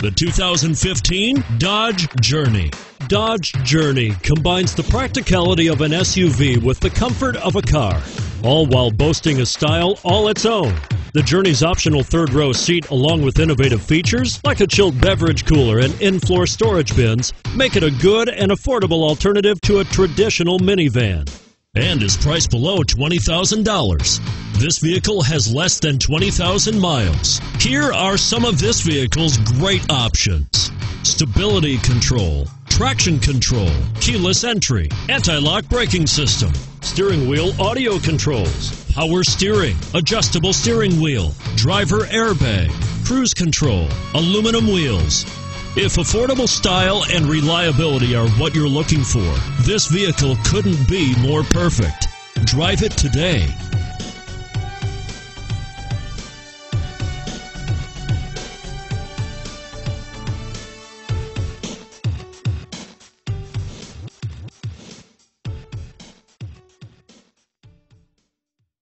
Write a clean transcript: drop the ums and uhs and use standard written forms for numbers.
The 2015 Dodge Journey. Dodge Journey combines the practicality of an SUV with the comfort of a car, all while boasting a style all its own. The Journey's optional third-row seat, along with innovative features like a chilled beverage cooler and in-floor storage bins, make it a good and affordable alternative to a traditional minivan, and is priced below $20,000. This vehicle has less than 20,000 miles. Here are some of this vehicle's great options: stability control, traction control, keyless entry, anti-lock braking system, steering wheel audio controls, power steering, adjustable steering wheel, driver airbag, cruise control, aluminum wheels. If affordable style and reliability are what you're looking for, this vehicle couldn't be more perfect. Drive it today.